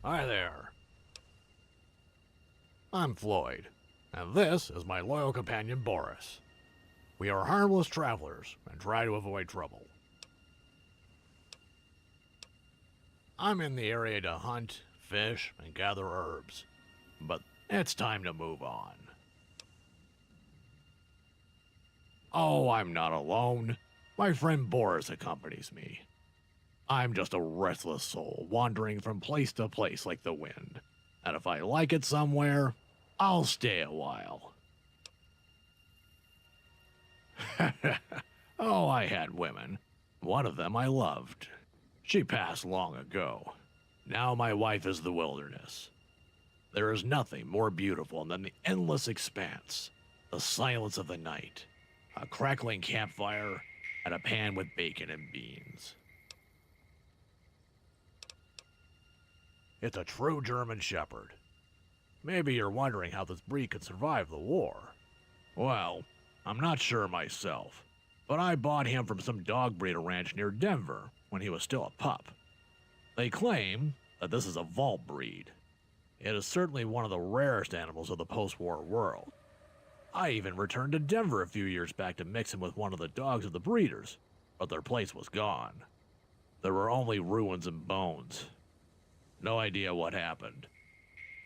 Hi there. I'm Floyd, and this is my loyal companion Boris. We are harmless travelers and try to avoid trouble. I'm in the area to hunt, fish, and gather herbs, but it's time to move on. Oh, I'm not alone. My friend Boris accompanies me. I'm just a restless soul wandering from place to place like the wind. And if I like it somewhere, I'll stay a while. Oh, I had women. One of them I loved. She passed long ago. Now my wife is the wilderness. There is nothing more beautiful than the endless expanse, the silence of the night, a crackling campfire, and a pan with bacon and beans. It's a true German Shepherd. Maybe you're wondering how this breed could survive the war. Well, I'm not sure myself, but I bought him from some dog breeder ranch near Denver when he was still a pup. They claim that this is a vault breed. It is certainly one of the rarest animals of the post-war world. I even returned to Denver a few years back to mix him with one of the dogs of the breeders, but their place was gone. There were only ruins and bones. No idea what happened.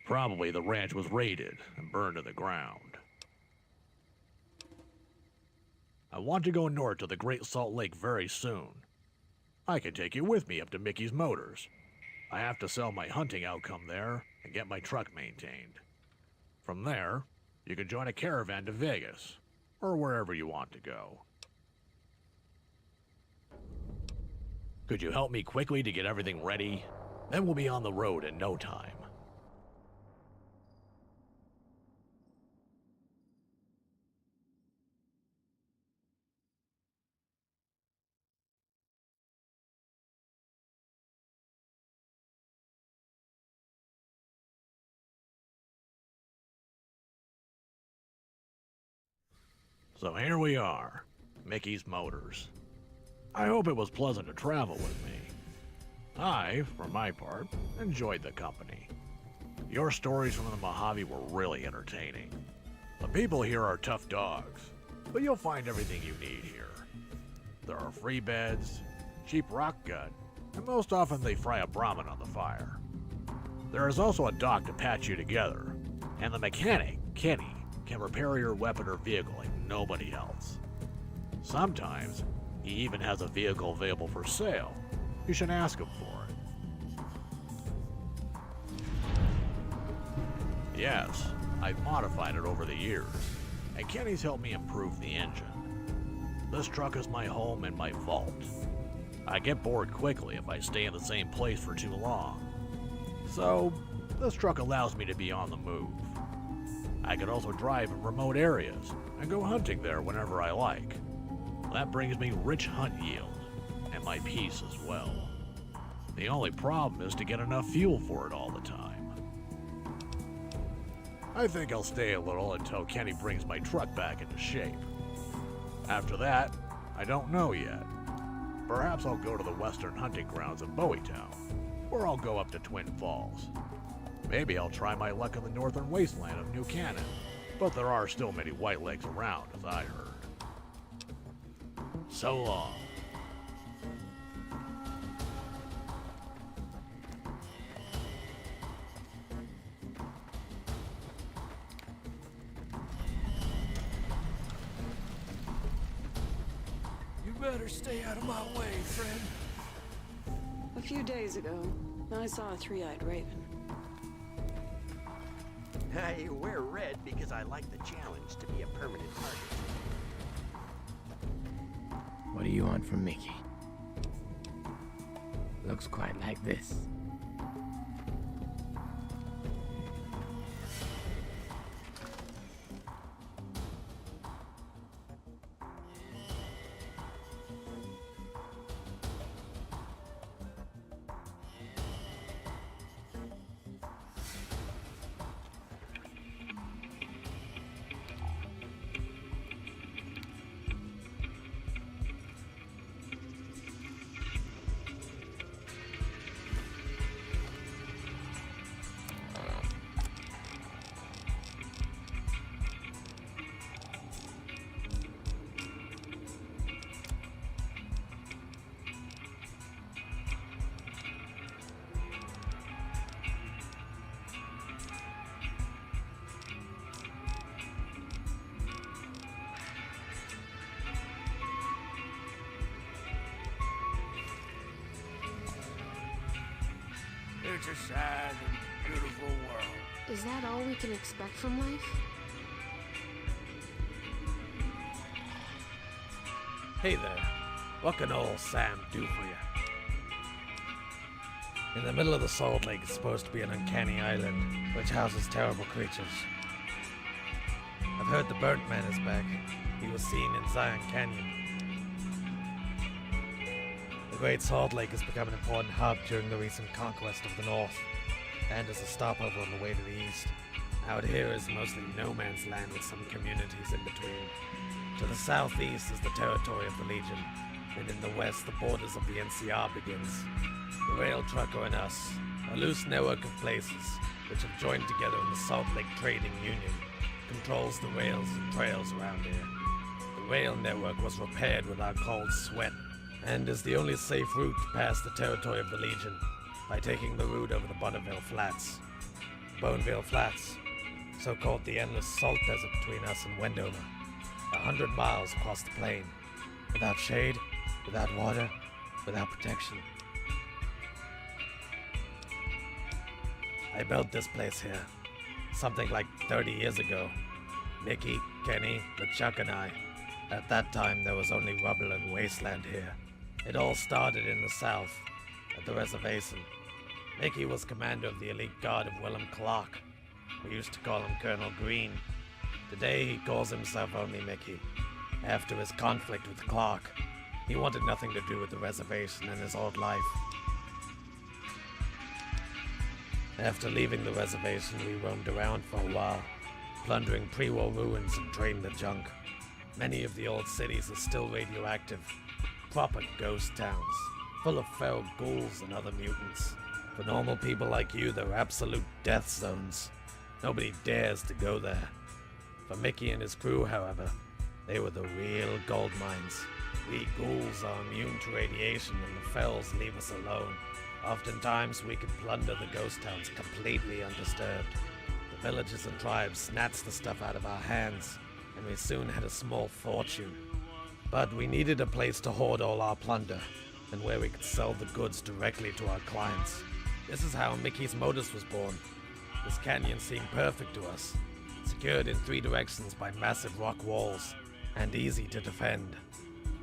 Probably the ranch was raided and burned to the ground. I want to go north to the Great Salt Lake very soon. I can take you with me up to Mickey's Motors. I have to sell my hunting outcome there and get my truck maintained. From there, you can join a caravan to Vegas, or wherever you want to go. Could you help me quickly to get everything ready? Then we'll be on the road in no time. So here we are, Mickey's Motors. I hope it was pleasant to travel with me. I, for my part, enjoyed the company. Your stories from the Mojave were really entertaining. The people here are tough dogs, but you'll find everything you need here. There are free beds, cheap rock gut, and most often they fry a Brahmin on the fire. There is also a dock to patch you together, and the mechanic, Kenny, can repair your weapon or vehicle like nobody else. Sometimes, he even has a vehicle available for sale. You should ask him for it. Yes, I've modified it over the years, and Kenny's helped me improve the engine. This truck is my home and my vault. I get bored quickly if I stay in the same place for too long. So, this truck allows me to be on the move. I can also drive in remote areas and go hunting there whenever I like. That brings me rich hunt yield, and my peace as well. The only problem is to get enough fuel for it all the time. I think I'll stay a little until Kenny brings my truck back into shape. After that, I don't know yet. Perhaps I'll go to the western hunting grounds of Bowietown, or I'll go up to Twin Falls. Maybe I'll try my luck in the northern wasteland of New Canaan, but there are still many whitelegs around, as I heard. So long. You better stay out of my way, friend. A few days ago, I saw a three-eyed raven. I wear red because I like the challenge to be a permanent target. What do you want from Mickey? Looks quite like this. such a sad and beautiful world. Is that all we can expect from life? Hey there. What can old Sam do for you? In the middle of the Salt Lake is supposed to be an uncanny island, which houses terrible creatures. I've heard the Burnt Man is back. He was seen in Zion Canyon. The Great Salt Lake has become an important hub during the recent conquest of the North, and as a stopover on the way to the east. Out here is mostly no man's land with some communities in between. To the southeast is the territory of the Legion, and in the west the borders of the NCR begins. The rail trucker and us, a loose network of places which have joined together in the Salt Lake Trading Union, controls the rails and trails around here. The rail network was repaired with our cold sweat, and is the only safe route to pass the territory of the Legion by taking the route over the Bonneville Flats. Boneville Flats, so called the endless salt desert between us and Wendover. 100 miles across the plain, without shade, without water, without protection. I built this place here, something like 30 years ago. Mickey, Kenny, LeChuck and I. At that time, there was only rubble and wasteland here. It all started in the south, at the reservation. Mickey was commander of the elite guard of Willem Clark. We used to call him Colonel Green. Today, he calls himself only Mickey. After his conflict with Clark, he wanted nothing to do with the reservation and his old life. After leaving the reservation, we roamed around for a while, plundering pre-war ruins and trading the junk. Many of the old cities are still radioactive, proper ghost towns, full of feral ghouls and other mutants. For normal people like you, they're absolute death zones. Nobody dares to go there. For Mickey and his crew, however, they were the real gold mines. We ghouls are immune to radiation and the fells leave us alone. Oftentimes we could plunder the ghost towns completely undisturbed. The villages and tribes snatched the stuff out of our hands, and we soon had a small fortune. But we needed a place to hoard all our plunder, and where we could sell the goods directly to our clients. This is how Mickey's Motors was born. This canyon seemed perfect to us, secured in 3 directions by massive rock walls, and easy to defend.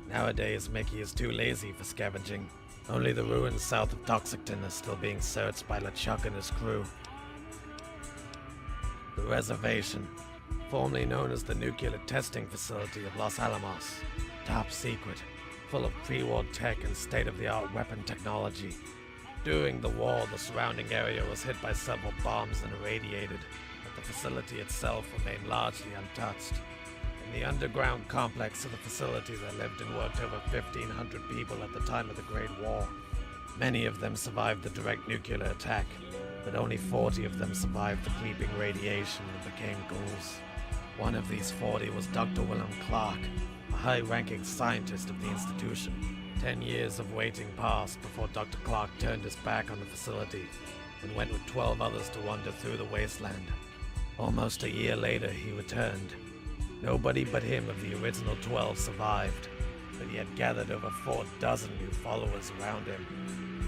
Nowadays, Mickey is too lazy for scavenging. Only the ruins south of Toxicton are still being searched by LeChuck and his crew. The reservation, formerly known as the Nuclear Testing Facility of Los Alamos, top secret, full of pre-war tech and state-of-the-art weapon technology. During the war, the surrounding area was hit by several bombs and irradiated, but the facility itself remained largely untouched. In the underground complex of the facility there lived and worked over 1,500 people at the time of the Great War. Many of them survived the direct nuclear attack, but only 40 of them survived the creeping radiation and became ghouls. One of these 40 was Dr. Willem Clark, a high-ranking scientist of the institution. 10 years of waiting passed before Dr. Clark turned his back on the facility and went with 12 others to wander through the wasteland. Almost a year later, he returned. Nobody but him of the original 12 survived, but he had gathered over 4 dozen new followers around him.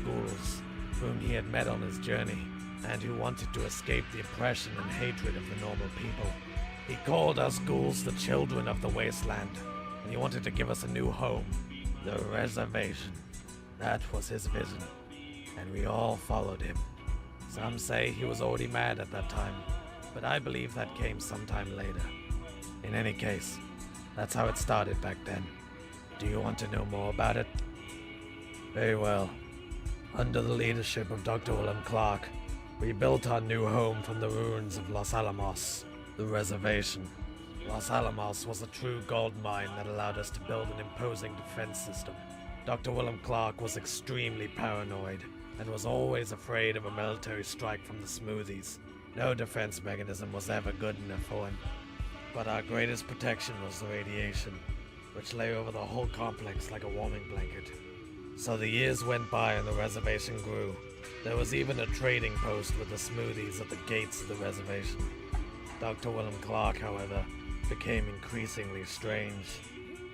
Ghouls, whom he had met on his journey, and who wanted to escape the oppression and hatred of the normal people. He called us ghouls the children of the wasteland, and he wanted to give us a new home, the reservation. That was his vision, and we all followed him. Some say he was already mad at that time, but I believe that came sometime later. In any case, that's how it started back then. Do you want to know more about it? Very well. Under the leadership of Dr. Willem Clark, we built our new home from the ruins of Los Alamos, the reservation. Los Alamos was a true gold mine that allowed us to build an imposing defense system. Dr. Willem Clark was extremely paranoid and was always afraid of a military strike from the Smoothies. No defense mechanism was ever good enough for him. But our greatest protection was the radiation, which lay over the whole complex like a warming blanket. So the years went by and the reservation grew. There was even a trading post with the Smoothies at the gates of the reservation. Dr. Willem Clark, however, became increasingly strange.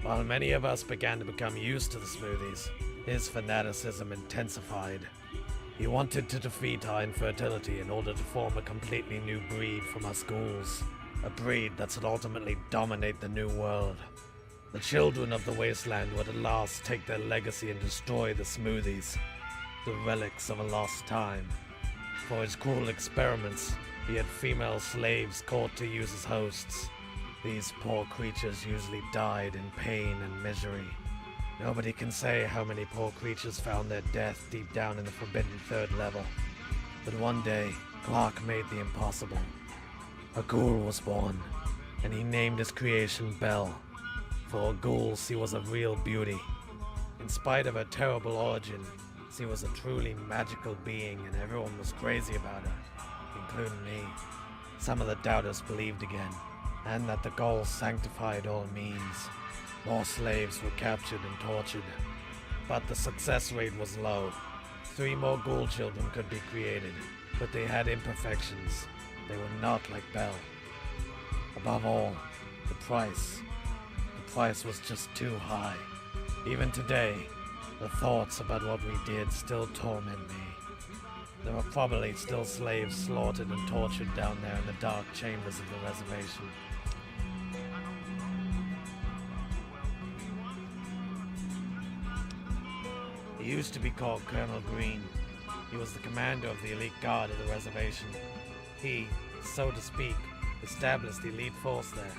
While many of us began to become used to the Smoothies, his fanaticism intensified. He wanted to defeat our infertility in order to form a completely new breed from us ghouls. A breed that should ultimately dominate the new world. The children of the wasteland would at last take their legacy and destroy the Smoothies, the relics of a lost time. For his cruel experiments, he had female slaves caught to use as hosts. These poor creatures usually died in pain and misery. Nobody can say how many poor creatures found their death deep down in the forbidden third level. But one day, Clark made the impossible. A ghoul was born, and he named his creation Belle. For a ghoul, she was a real beauty. In spite of her terrible origin, she was a truly magical being, and everyone was crazy about her, including me. Some of the doubters believed again, and that the ghoul sanctified all means. More slaves were captured and tortured, but the success rate was low. 3 more ghoul children could be created, but they had imperfections. They were not like Belle. Above all, the price. The price was just too high. Even today, the thoughts about what we did still torment me. There are probably still slaves slaughtered and tortured down there in the dark chambers of the reservation. He used to be called Colonel Green. He was the commander of the elite guard of the reservation. He, so to speak, established the elite force there.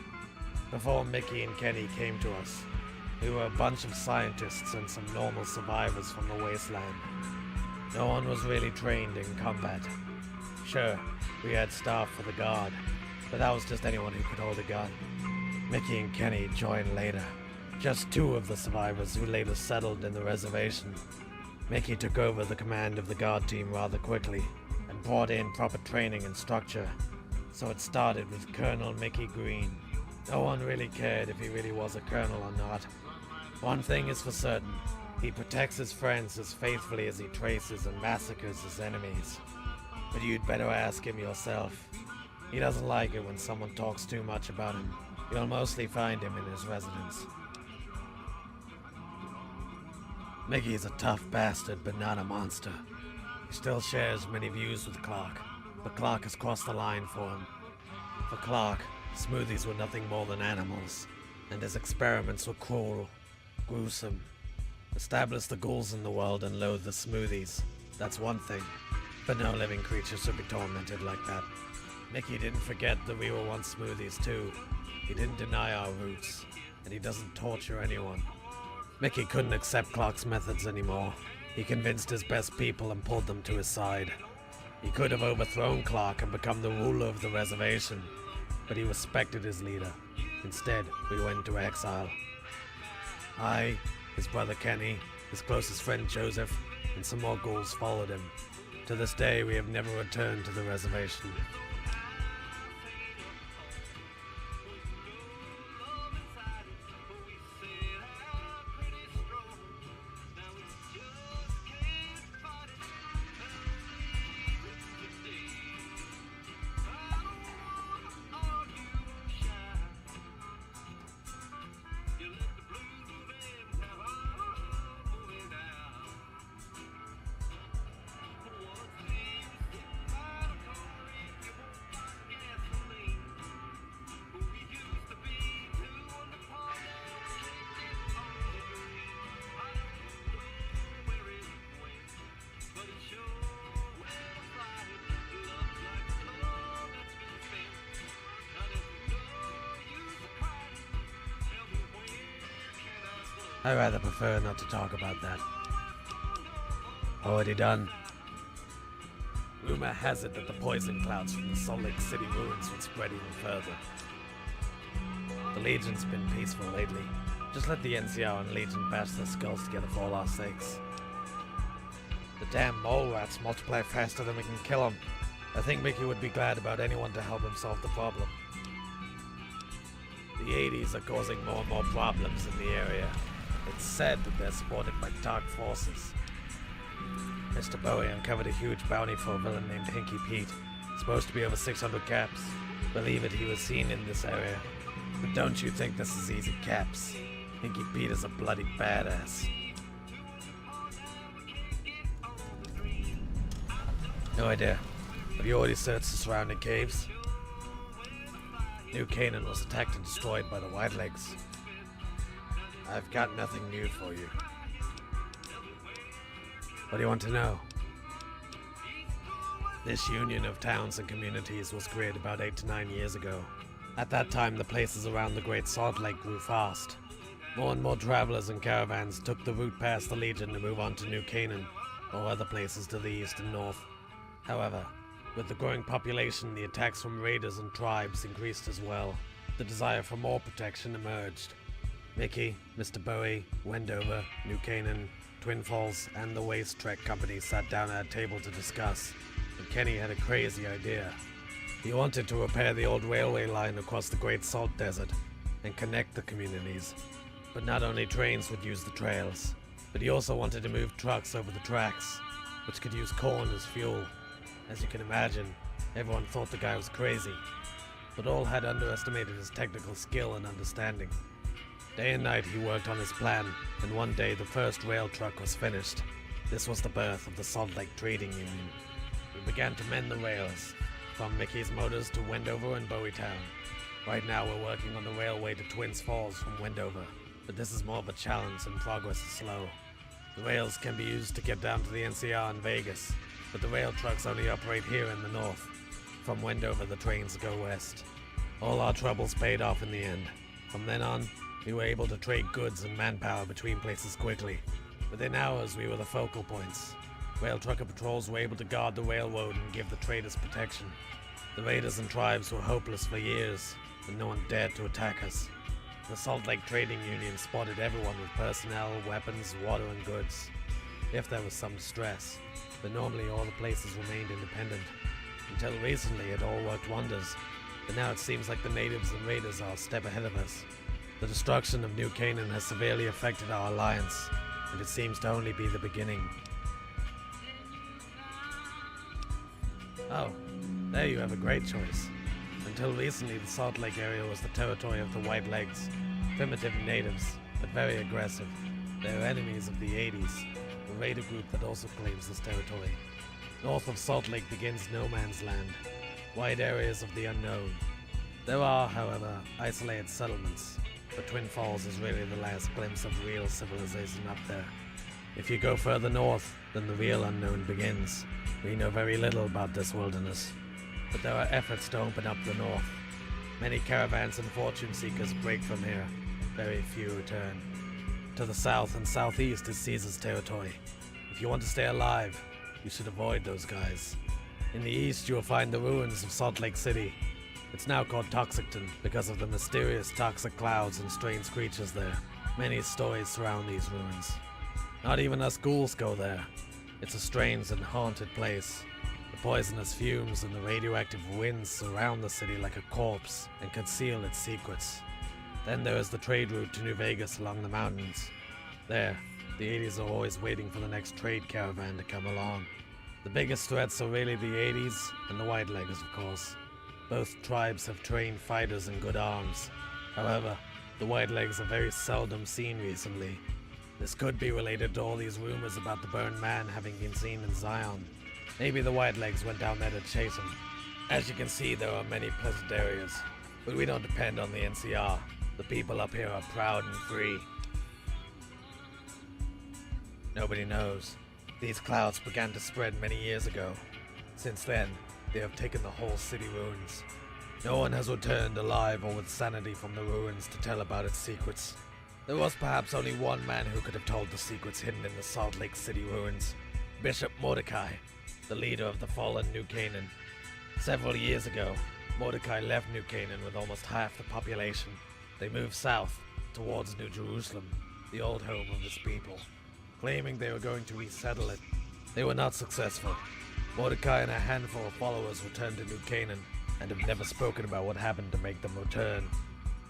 Before Mickey and Kenny came to us, we were a bunch of scientists and some normal survivors from the wasteland. No one was really trained in combat. Sure, we had staff for the guard, but that was just anyone who could hold a gun. Mickey and Kenny joined later. Just 2 of the survivors who later settled in the reservation. Mickey took over the command of the guard team rather quickly and brought in proper training and structure. So it started with Colonel Mickey Green. No one really cared if he really was a colonel or not. One thing is for certain, he protects his friends as faithfully as he traces and massacres his enemies. But you'd better ask him yourself. He doesn't like it when someone talks too much about him. You'll mostly find him in his residence. Mickey's a tough bastard, but not a monster. He still shares many views with Clark, but Clark has crossed the line for him. For Clark, Smoothies were nothing more than animals, and his experiments were cruel, gruesome. Establish the ghouls in the world and loathe the Smoothies. That's one thing, but no living creature should be tormented like that. Mickey didn't forget that we were once Smoothies too. He didn't deny our roots, and he doesn't torture anyone. Mickey couldn't accept Clark's methods anymore. He convinced his best people and pulled them to his side. He could have overthrown Clark and become the ruler of the reservation, but he respected his leader. Instead, we went into exile. I, his brother Kenny, his closest friend Joseph, and some more ghouls followed him. To this day, we have never returned to the reservation. I rather prefer not to talk about that. Already done. Rumor has it that the poison clouds from the Salt Lake City ruins would spread even further. The Legion's been peaceful lately. Just let the NCR and Legion bash their skulls together for all our sakes. The damn mole rats multiply faster than we can kill them. I think Mickey would be glad about anyone to help him solve the problem. The 80s are causing more and more problems in the area. It's said that they're supported by dark forces. Mr. Bowie uncovered a huge bounty for a villain named Hinky Pete. Supposed to be over 600 caps. Believe it, he was seen in this area. But don't you think this is easy caps? Hinky Pete is a bloody badass. No idea. Have you already searched the surrounding caves? New Canaan was attacked and destroyed by the Whitelegs. I've got nothing new for you. What do you want to know? This union of towns and communities was created about 8 to 9 years ago. At that time, the places around the Great Salt Lake grew fast. More and more travelers and caravans took the route past the Legion to move on to New Canaan, or other places to the east and north. However, with the growing population, the attacks from raiders and tribes increased as well. The desire for more protection emerged. Mickey, Mr. Bowie, Wendover, New Canaan, Twin Falls, and the Waste Trek Company sat down at a table to discuss, and Kenny had a crazy idea. He wanted to repair the old railway line across the Great Salt Desert and connect the communities. But not only trains would use the trails, but he also wanted to move trucks over the tracks, which could use corn as fuel. As you can imagine, everyone thought the guy was crazy, but all had underestimated his technical skill and understanding. Day and night he worked on his plan, and one day the first rail truck was finished. This was the birth of the Salt Lake Trading Union. We began to mend the rails, from Mickey's Motors to Wendover and Bowietown. Right now we're working on the railway to Twins Falls from Wendover, but this is more of a challenge and progress is slow. The rails can be used to get down to the NCR in Vegas, but the rail trucks only operate here in the north. From Wendover the trains go west. All our troubles paid off in the end. From then on, we were able to trade goods and manpower between places quickly. Within hours, we were the focal points. Rail trucker patrols were able to guard the railroad and give the traders protection. The raiders and tribes were hopeless for years, but no one dared to attack us. The Salt Lake Trading Union spotted everyone with personnel, weapons, water, and goods, if there was some distress, but normally all the places remained independent. Until recently, it all worked wonders, but now it seems like the natives and raiders are a step ahead of us. The destruction of New Canaan has severely affected our alliance, and it seems to only be the beginning. Oh, there you have a great choice. Until recently, the Salt Lake area was the territory of the Whitelegs, primitive natives, but very aggressive. They are enemies of the 80s, a raider group that also claims this territory. North of Salt Lake begins no man's land, wide areas of the unknown. There are, however, isolated settlements, but Twin Falls is really the last glimpse of real civilization up there. If you go further north, then the real unknown begins. We know very little about this wilderness, but there are efforts to open up the north. Many caravans and fortune seekers break from here. Very few return. To the south and southeast is Caesar's territory. If you want to stay alive, you should avoid those guys. In the east, you will find the ruins of Salt Lake City. It's now called Toxicton because of the mysterious toxic clouds and strange creatures there. Many stories surround these ruins. Not even us ghouls go there. It's a strange and haunted place. The poisonous fumes and the radioactive winds surround the city like a corpse and conceal its secrets. Then there is the trade route to New Vegas along the mountains. There, the 80s are always waiting for the next trade caravan to come along. The biggest threats are really the 80s and the Whitelegs, of course. Both tribes have trained fighters and good arms. However, the Whitelegs are very seldom seen recently. This could be related to all these rumors about the burned man having been seen in Zion. Maybe the Whitelegs went down there to chase him. As you can see, there are many pleasant areas, but we don't depend on the NCR. The people up here are proud and free. Nobody knows. These clouds began to spread many years ago. Since then, they have taken the whole city ruins. No one has returned alive or with sanity from the ruins to tell about its secrets. There was perhaps only one man who could have told the secrets hidden in the Salt Lake City ruins. Bishop Mordecai, the leader of the fallen New Canaan. Several years ago, Mordecai left New Canaan with almost half the population. They moved south, towards New Jerusalem, the old home of his people, claiming they were going to resettle it. They were not successful. Mordecai and a handful of followers returned to New Canaan and have never spoken about what happened to make them return.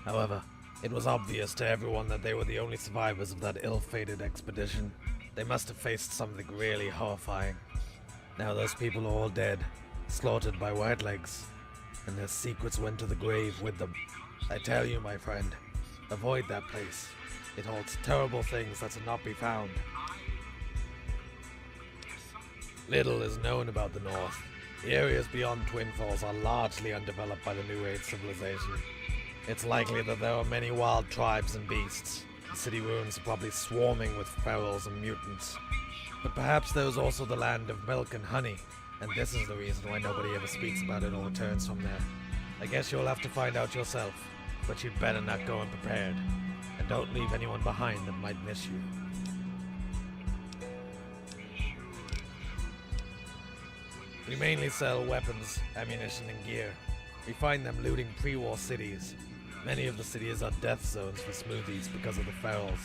However, it was obvious to everyone that they were the only survivors of that ill-fated expedition. They must have faced something really horrifying. Now those people are all dead, slaughtered by Whitelegs, and their secrets went to the grave with them. I tell you, my friend, avoid that place. It holds terrible things that should not be found. Little is known about the North. The areas beyond Twin Falls are largely undeveloped by the New Age civilization. It's likely that there are many wild tribes and beasts. The city ruins are probably swarming with ferals and mutants. But perhaps there is also the land of milk and honey, and this is the reason why nobody ever speaks about it or returns from there. I guess you'll have to find out yourself, but you'd better not go unprepared. And don't leave anyone behind that might miss you. We mainly sell weapons, ammunition, and gear. We find them looting pre-war cities. Many of the cities are death zones for smoothies because of the ferals.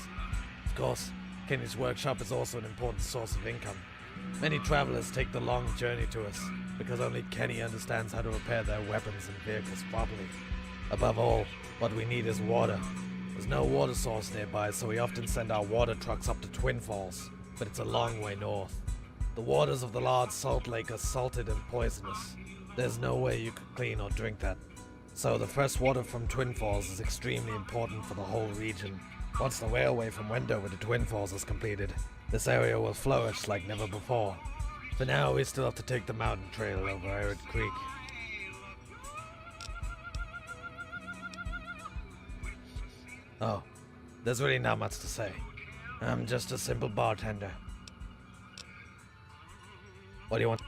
Of course, Kenny's workshop is also an important source of income. Many travelers take the long journey to us because only Kenny understands how to repair their weapons and vehicles properly. Above all, what we need is water. There's no water source nearby, so we often send our water trucks up to Twin Falls, but it's a long way north. The waters of the large salt lake are salted and poisonous. There's no way you could clean or drink that. So the fresh water from Twin Falls is extremely important for the whole region. Once the railway from Wendover to Twin Falls is completed, this area will flourish like never before. For now, we still have to take the mountain trail over Arid Creek. Oh, there's really not much to say. I'm just a simple bartender. What do you want?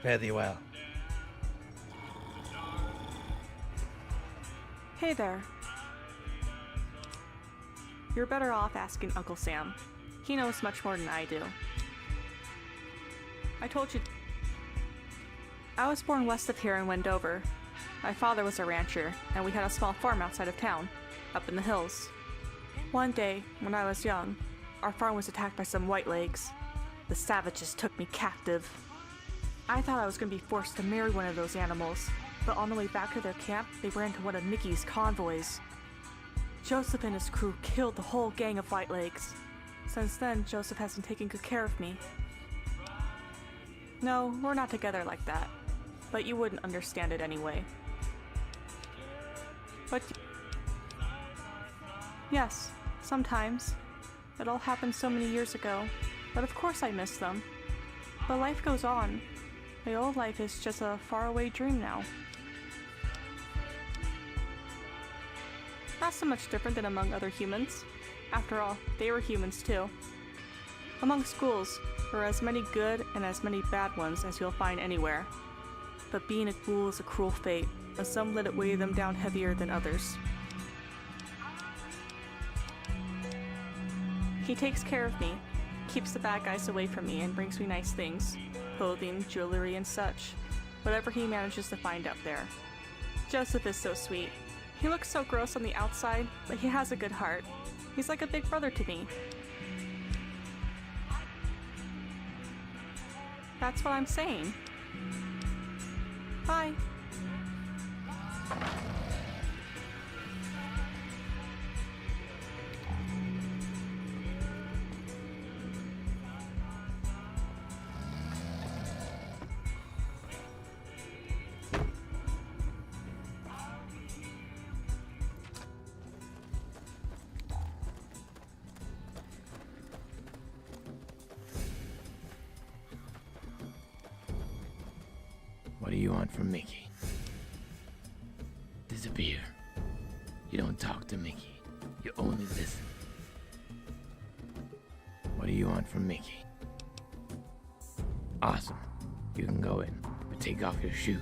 Fare thee well. Hey there. You're better off asking Uncle Sam. He knows much more than I do. I told you... I was born west of here in Wendover. My father was a rancher, and we had a small farm outside of town, up in the hills. One day, when I was young, our farm was attacked by some Whitelegs. The savages took me captive. I thought I was going to be forced to marry one of those animals, but on the way back to their camp, they ran into one of Mickey's convoys. Joseph and his crew killed the whole gang of Whitelegs. Since then, Joseph hasn't taken good care of me. No, we're not together like that, but you wouldn't understand it anyway. But... yes, sometimes. It all happened so many years ago, but of course I miss them. But life goes on. My old life is just a faraway dream now. Not so much different than among other humans. After all, they were humans too. Among schools, there are as many good and as many bad ones as you'll find anywhere. But being a ghoul is a cruel fate, and some let it weigh them down heavier than others. He takes care of me, keeps the bad guys away from me, and brings me nice things. Clothing, jewelry, and such. Whatever he manages to find out there. Joseph is so sweet. He looks so gross on the outside, but he has a good heart. He's like a big brother to me. That's what I'm saying. Bye. What do you want from Mickey? Disappear. You don't talk to Mickey. You only listen. What do you want from Mickey? Awesome. You can go in, but take off your shoes.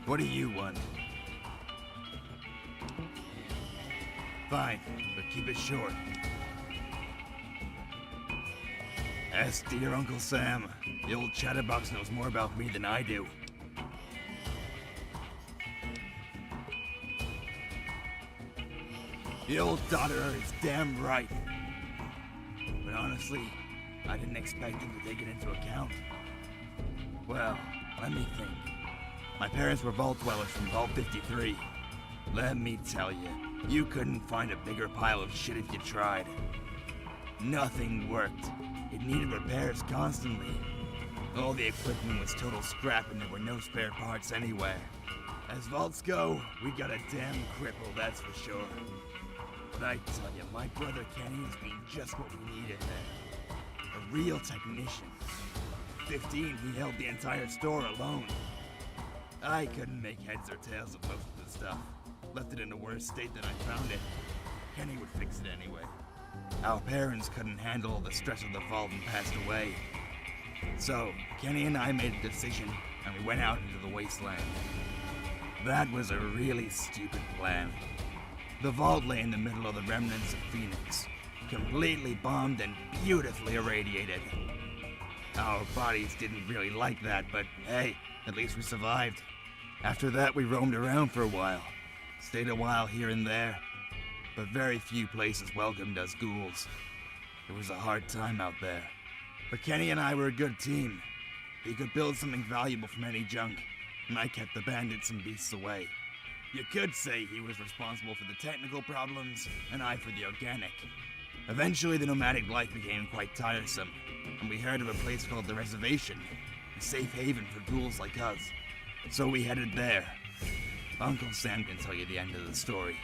What do you want? Fine, but keep it short. Ask dear Uncle Sam. The old chatterbox knows more about me than I do. The old dodderer is damn right. But honestly, I didn't expect him to take it into account. Well, let me think. My parents were vault dwellers from Vault 53. Let me tell you, you couldn't find a bigger pile of shit if you tried. Nothing worked. It needed repairs constantly. All the equipment was total scrap and there were no spare parts anywhere. As vaults go, we got a damn cripple, that's for sure. But I tell you, my brother Kenny has been just what we needed there. A real technician. At 15, he held the entire store alone. I couldn't make heads or tails of most of the stuff. Left it in a worse state than I found it. Kenny would fix it anyway. Our parents couldn't handle the stress of the vault and passed away. So, Kenny and I made a decision, and we went out into the wasteland. That was a really stupid plan. The vault lay in the middle of the remnants of Phoenix, completely bombed and beautifully irradiated. Our bodies didn't really like that, but hey, at least we survived. After that, we roamed around for a while. Stayed a while here and there, but very few places welcomed us ghouls. It was a hard time out there. But Kenny and I were a good team. He could build something valuable from any junk, and I kept the bandits and beasts away. You could say he was responsible for the technical problems, and I for the organic. Eventually, the nomadic life became quite tiresome, and we heard of a place called the Reservation, a safe haven for ghouls like us. So we headed there. Uncle Sam can tell you the end of the story.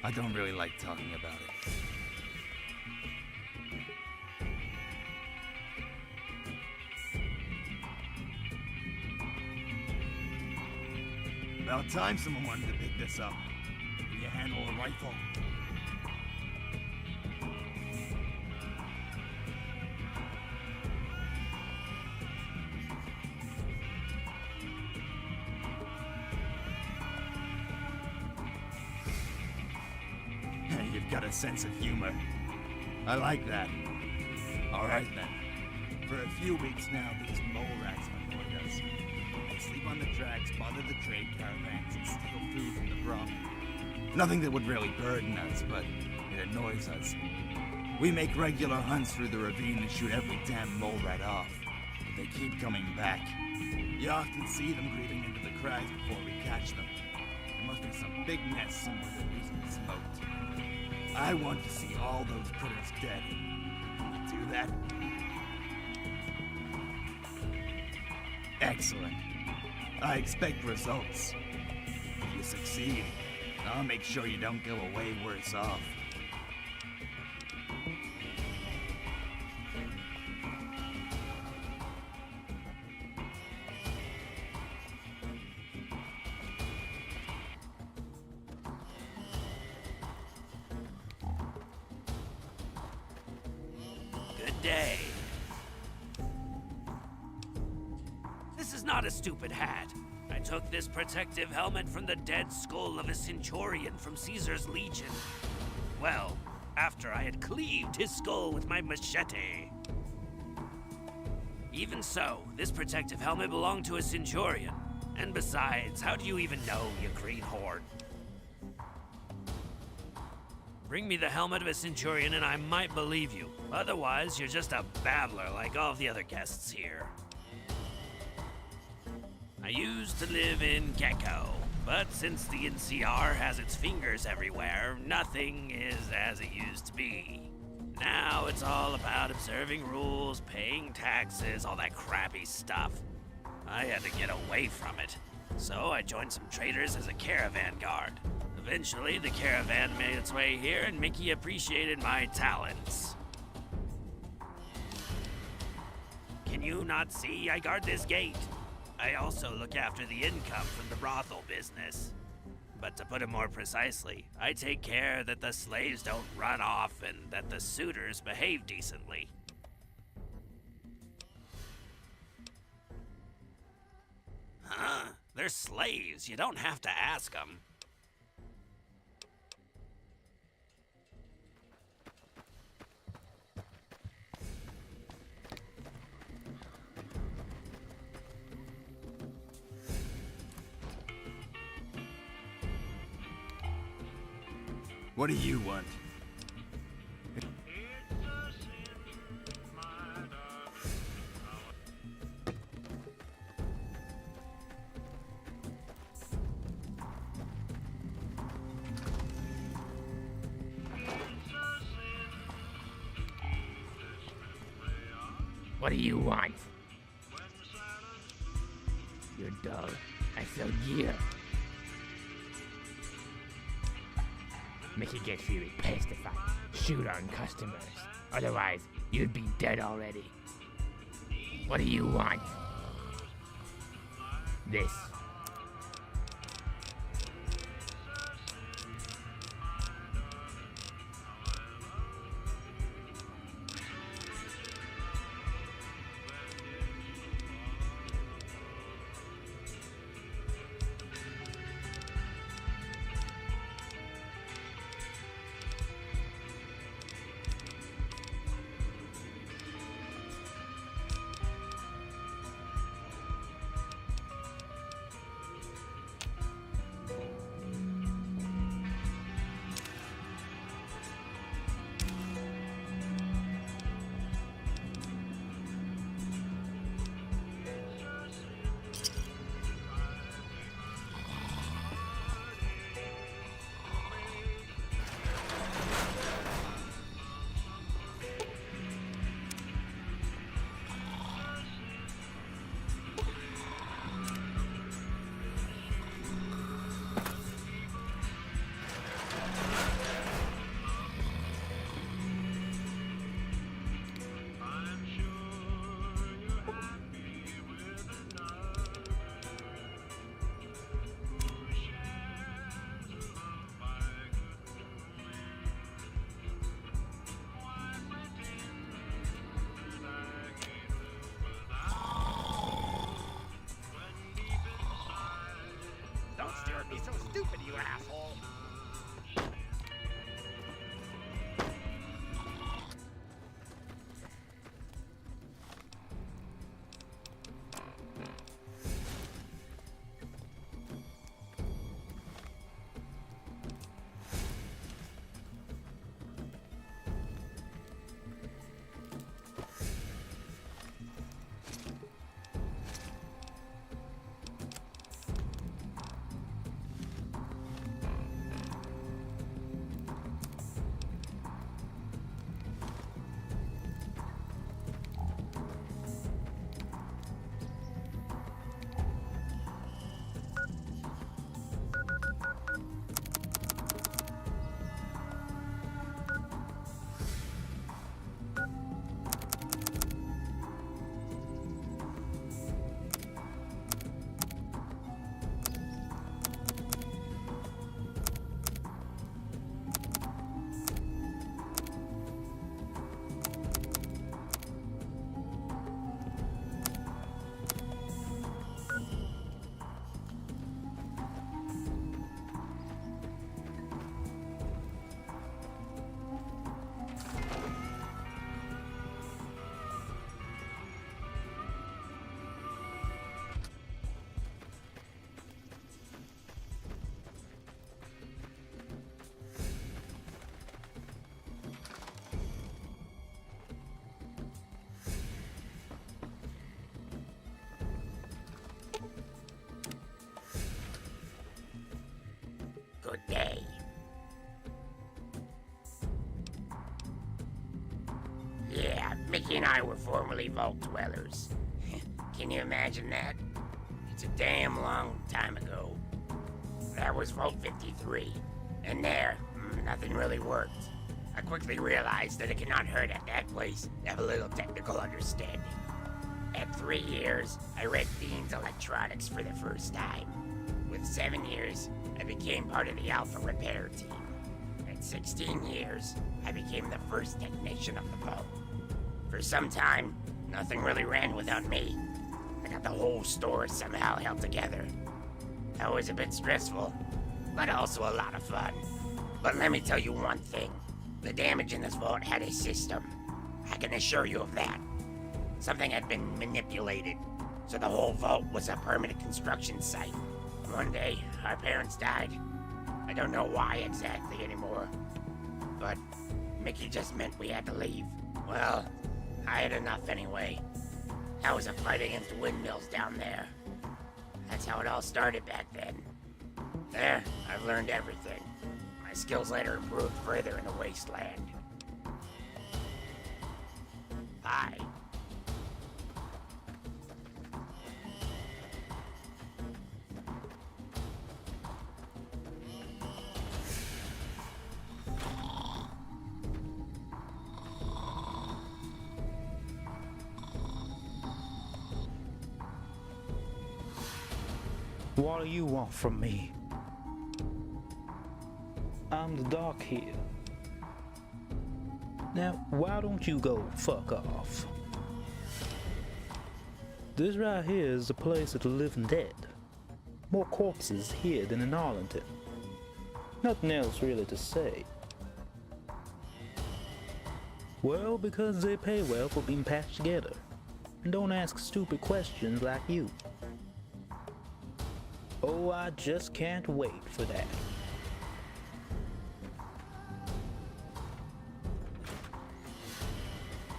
I don't really like talking about it. About time someone wanted to pick this up. Can you handle a rifle? You've got a sense of humor. I like that. All right then. For a few weeks now, these mole rats have annoyed us. They sleep on the tracks, bother the trade caravans, and steal food from the broth. Nothing that would really burden us, but it annoys us. We make regular hunts through the ravine and shoot every damn mole rat off, but they keep coming back. You often see them creeping into the crags before we catch them. There must be some big nest somewhere that recently smoked. I want to see all those critters dead. Can you do that? Excellent. I expect results. If you succeed, I'll make sure you don't go away worse off. Good day. This is not a stupid hat. I took this protective helmet from the dead skull of a centurion from Caesar's legion. Well, after I had cleaved his skull with my machete. Even so, this protective helmet belonged to a centurion. And besides, how do you even know, you greenhorn? Bring me the helmet of a centurion and I might believe you. Otherwise, you're just a babbler like all the other guests here. I used to live in Gecko, but since the NCR has its fingers everywhere, nothing is as it used to be. Now it's all about observing rules, paying taxes, all that crappy stuff. I had to get away from it, so I joined some traders as a caravan guard. Eventually, the caravan made its way here and Mickey appreciated my talents. Can you not see I guard this gate? I also look after the income from the brothel business. But to put it more precisely, I take care that the slaves don't run off and that the suitors behave decently. Huh? They're slaves. You don't have to ask them. What do you want? What do you want? You're dull. I sell gear. Make you get really pissed if I shoot on customers. Otherwise, you'd be dead already. What do you want? This. Don't stare at me so stupid, you asshole! Good day. Yeah, Mickey and I were formerly Vault Dwellers. Can you imagine that? It's a damn long time ago. That was Vault 53. And there, nothing really worked. I quickly realized that it cannot hurt at that place to have a little technical understanding. At 3 years, I read Dean's Electronics for the first time. With 7 years, I became part of the Alpha Repair Team. At 16 years, I became the first technician of the vault. For some time, nothing really ran without me. I got the whole store somehow held together. That was a bit stressful, but also a lot of fun. But let me tell you one thing. The damage in this vault had a system. I can assure you of that. Something had been manipulated, so the whole vault was a permanent construction site. One day, our parents died. I don't know why exactly anymore, but Mickey just meant we had to leave. Well, I had enough anyway. I was a fight against windmills down there. That's how it all started back then. There, I've learned everything. My skills later improved further in the wasteland. Bye. What do you want from me? I'm the doc here. Now, why don't you go fuck off? This right here is the place of the living dead. More corpses here than in Arlington. Nothing else really to say. Well, because they pay well for being patched together. And don't ask stupid questions like you. Oh, I just can't wait for that.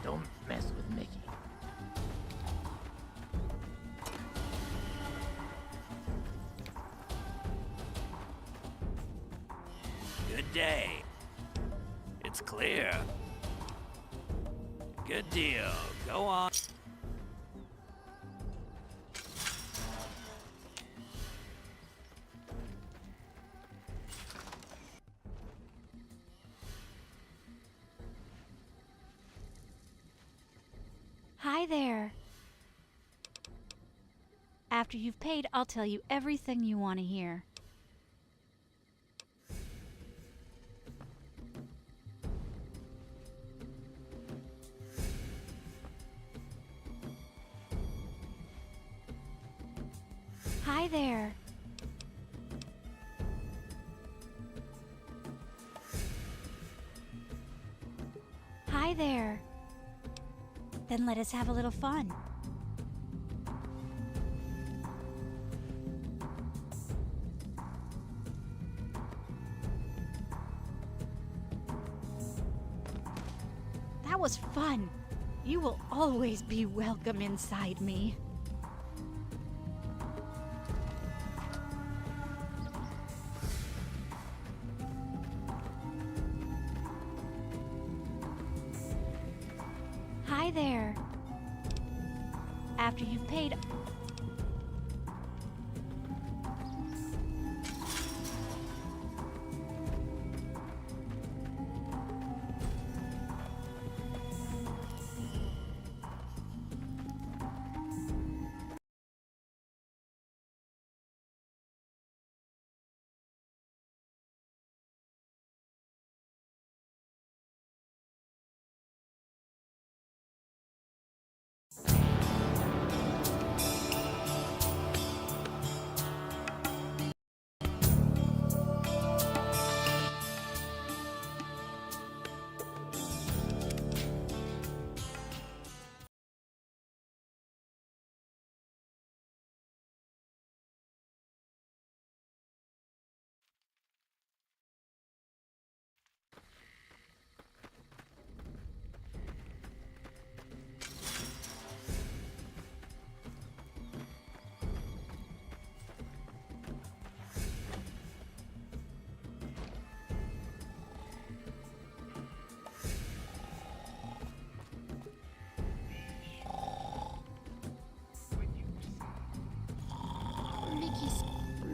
Don't mess with Mickey. Good day. It's clear. Good deal. Go on. Hi there. After you've paid, I'll tell you everything you want to hear. Hi there. Hi there. Then let us have a little fun. That was fun. You will always be welcome inside me. Hi there. After you've paid...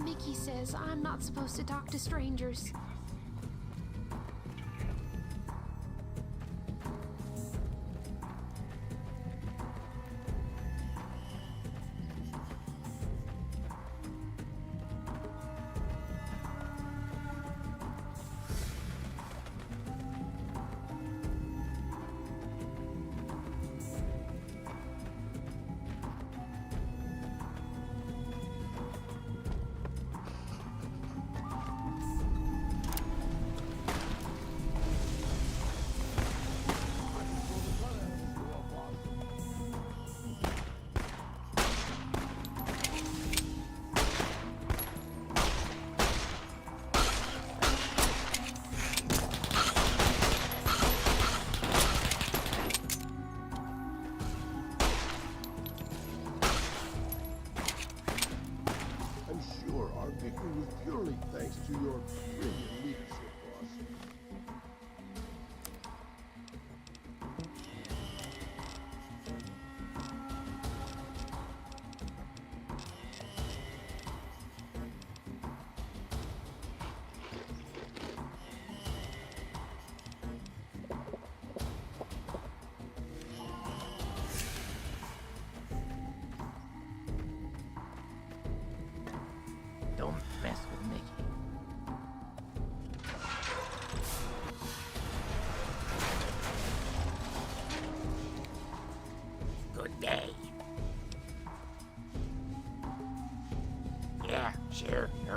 Mickey says I'm not supposed to talk to strangers.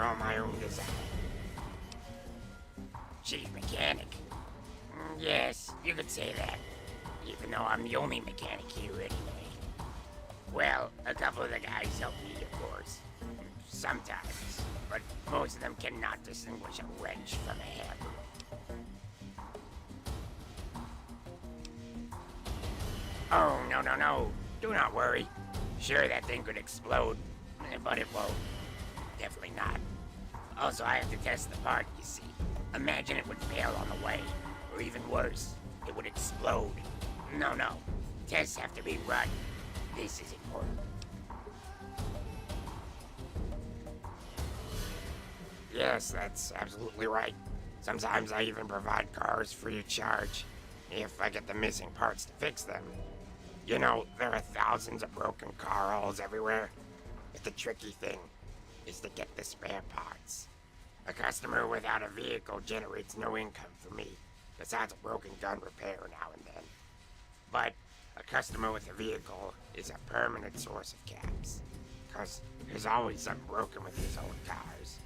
are all my own design. Chief mechanic. Yes, you could say that. Even though I'm the only mechanic here anyway. Well, a couple of the guys help me, of course. Sometimes. But most of them cannot distinguish a wrench from a hammer. Oh, no. Do not worry. Sure, that thing could explode, but it won't. Definitely not. Also, I have to test the part, you see. Imagine it would fail on the way, or even worse, it would explode. No. Tests have to be run. This is important. Yes, that's absolutely right. Sometimes I even provide cars free of charge, if I get the missing parts to fix them. You know, there are thousands of broken car hulls everywhere, but the tricky thing is to get the spare parts. A customer without a vehicle generates no income for me, besides a broken gun repair now and then. But a customer with a vehicle is a permanent source of caps, cause there's always something broken with these old cars.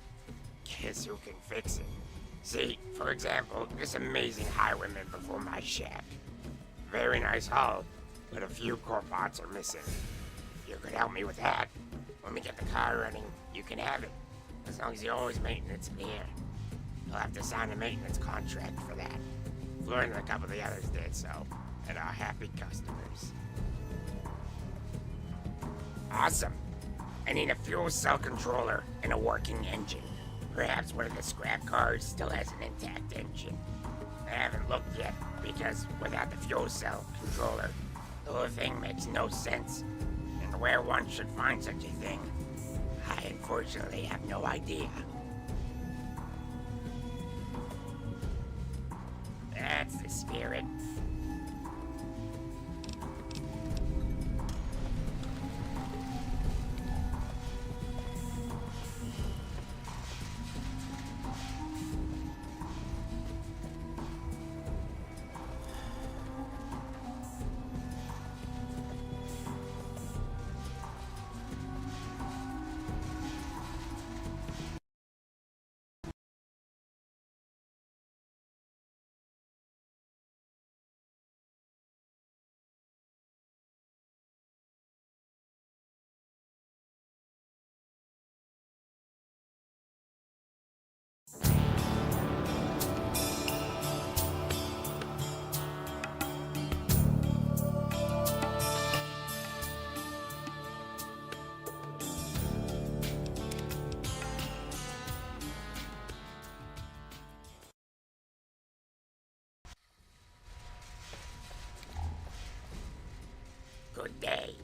Guess who can fix it? See, for example, this amazing highwayman before my shack. Very nice hull, but a few core parts are missing. You could help me with that. When we get the car running, you can have it, as long as you always maintenance it here. You'll have to sign a maintenance contract for that. Floyd and a couple of the others did so, and are happy customers. Awesome. I need a fuel cell controller and a working engine. Perhaps one of the scrap cars still has an intact engine. I haven't looked yet, because without the fuel cell controller, the whole thing makes no sense. And where one should find such a thing, I unfortunately have no idea. That's the spirit. Good day.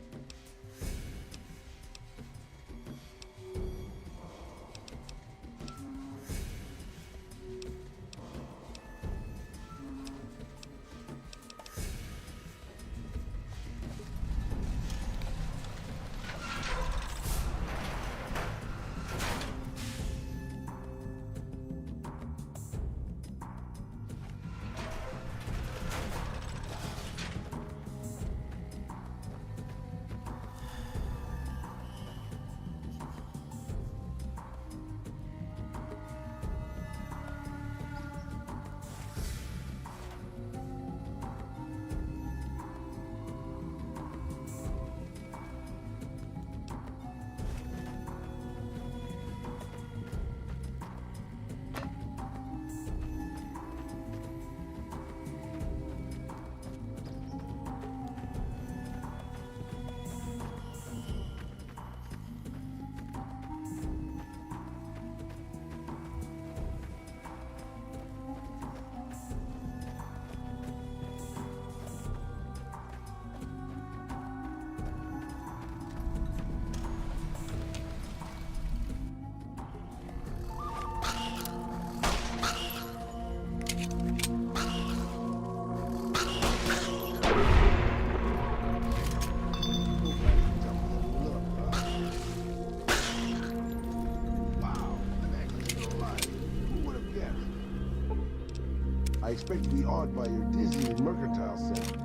I expect to be awed by your dizzying mercantile set.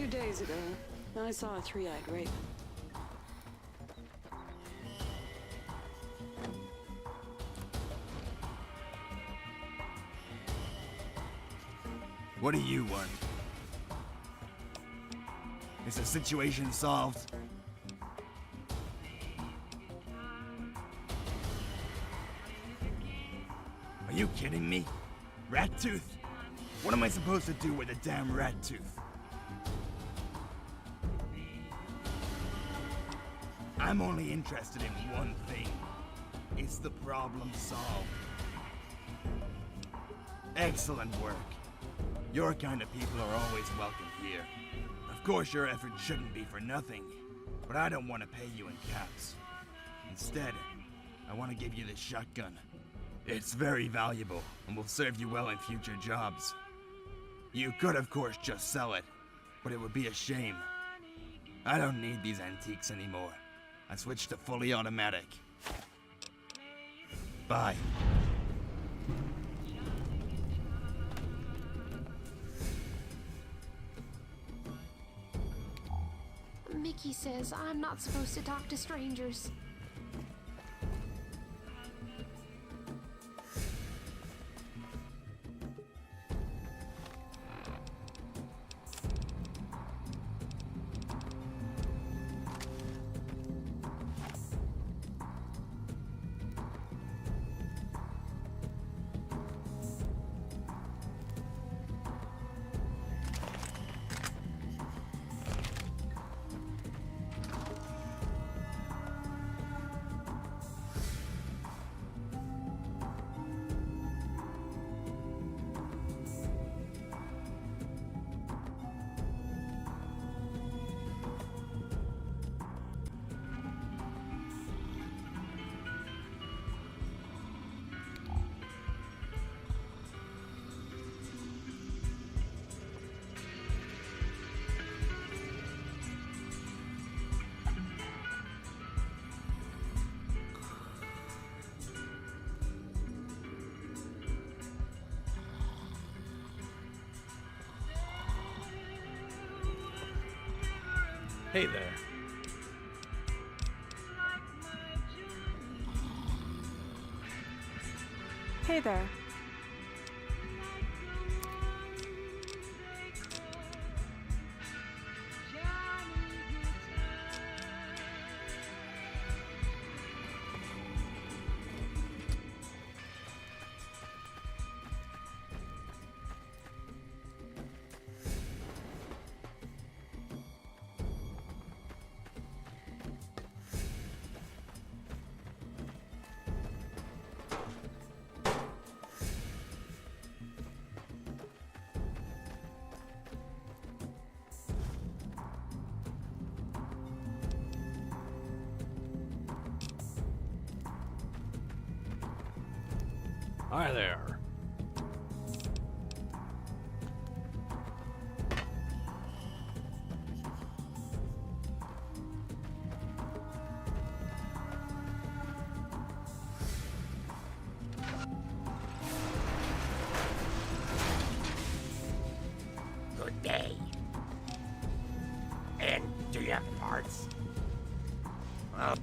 few days ago, I saw a three-eyed raven. What do you want? Is the situation solved? Are you kidding me? Rat tooth? What am I supposed to do with a damn rat tooth? I'm only interested in one thing. Is the problem solved? Excellent work. Your kind of people are always welcome here. Of course, your effort shouldn't be for nothing, but I don't want to pay you in caps. Instead, I want to give you this shotgun. It's very valuable and will serve you well in future jobs. You could, of course, just sell it, but it would be a shame. I don't need these antiques anymore. I switched to fully automatic. Bye. Mickey says I'm not supposed to talk to strangers. Hey there. Hey there. Hi there. Good day. And do you have parts? Well,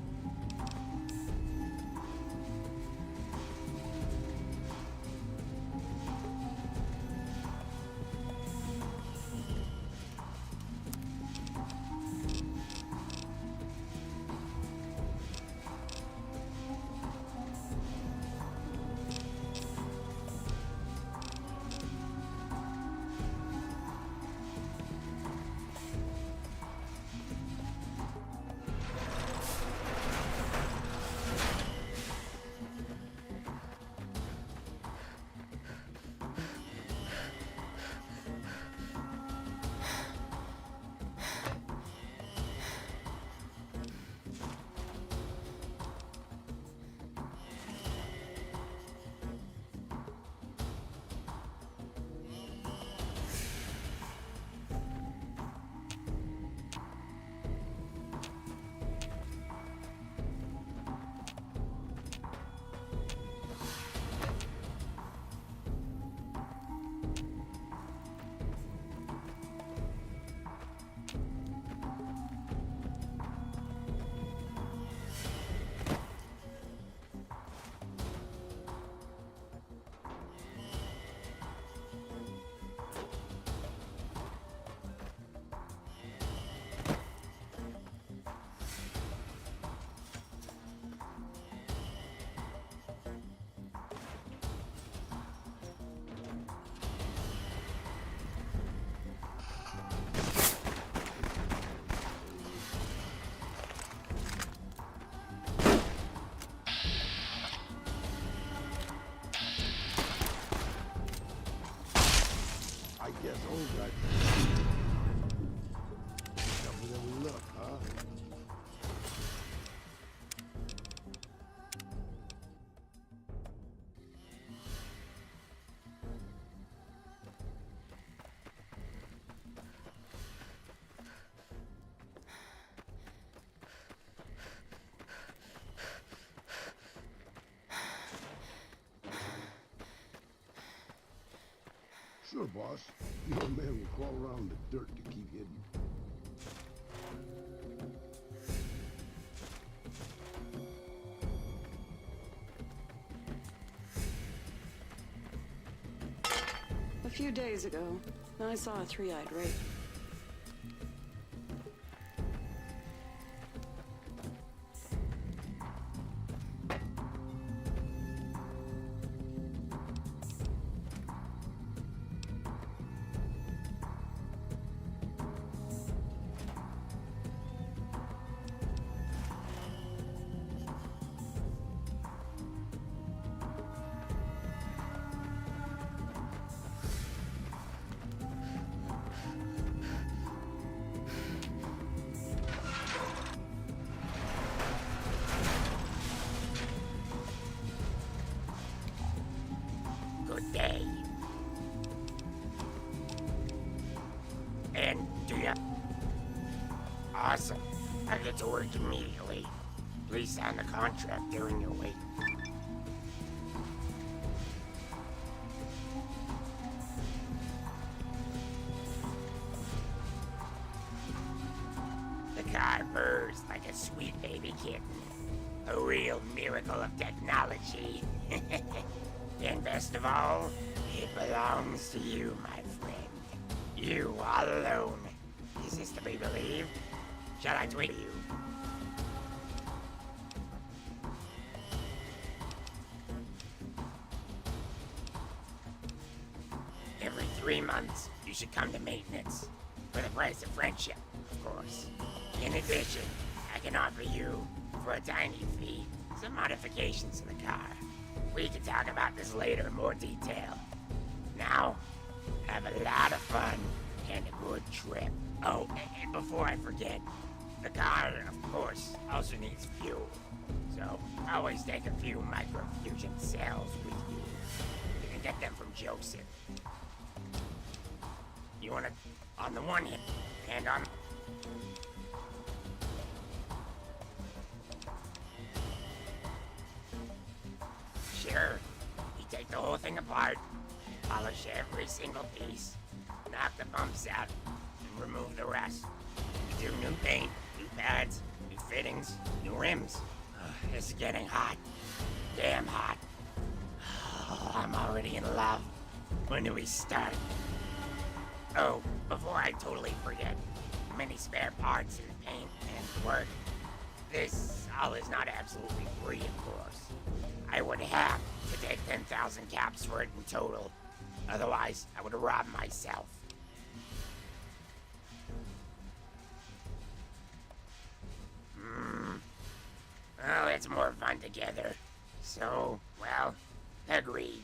I guess old guy. Tougher than we look, huh? Sure, boss. The old man will crawl around in the dirt to keep hidden. A few days ago, I saw a three-eyed wraith. Good day. And do ya? Awesome. I get to work immediately. Please sign the contract during your wait. The car purrs like a sweet baby kitten. A real miracle of technology. And best of all, it belongs to you, my friend. You all alone. Is this to be believed? Shall I tweet you? Every 3 months, you should come to maintenance. For the price of friendship, of course. In addition, I can offer you, for a tiny fee, some modifications to the car. We can talk about this later in more detail. Now, have a lot of fun and a good trip. Oh, and before I forget, the car, of course, also needs fuel. So, always take a few microfusion cells with you. You can get them from Joseph. You want it on the one hand on... Sure, you take the whole thing apart, polish every single piece, knock the bumps out, and remove the rest. You do new paint, new pads, new fittings, new rims. It's getting hot. Damn hot. I'm already in love. When do we start? Oh, before I totally forget, many spare parts and paint and work. This all is not absolutely free, of course. I would have to take 10,000 caps for it in total. Otherwise, I would rob myself. Well, it's more fun together. So, well, agreed.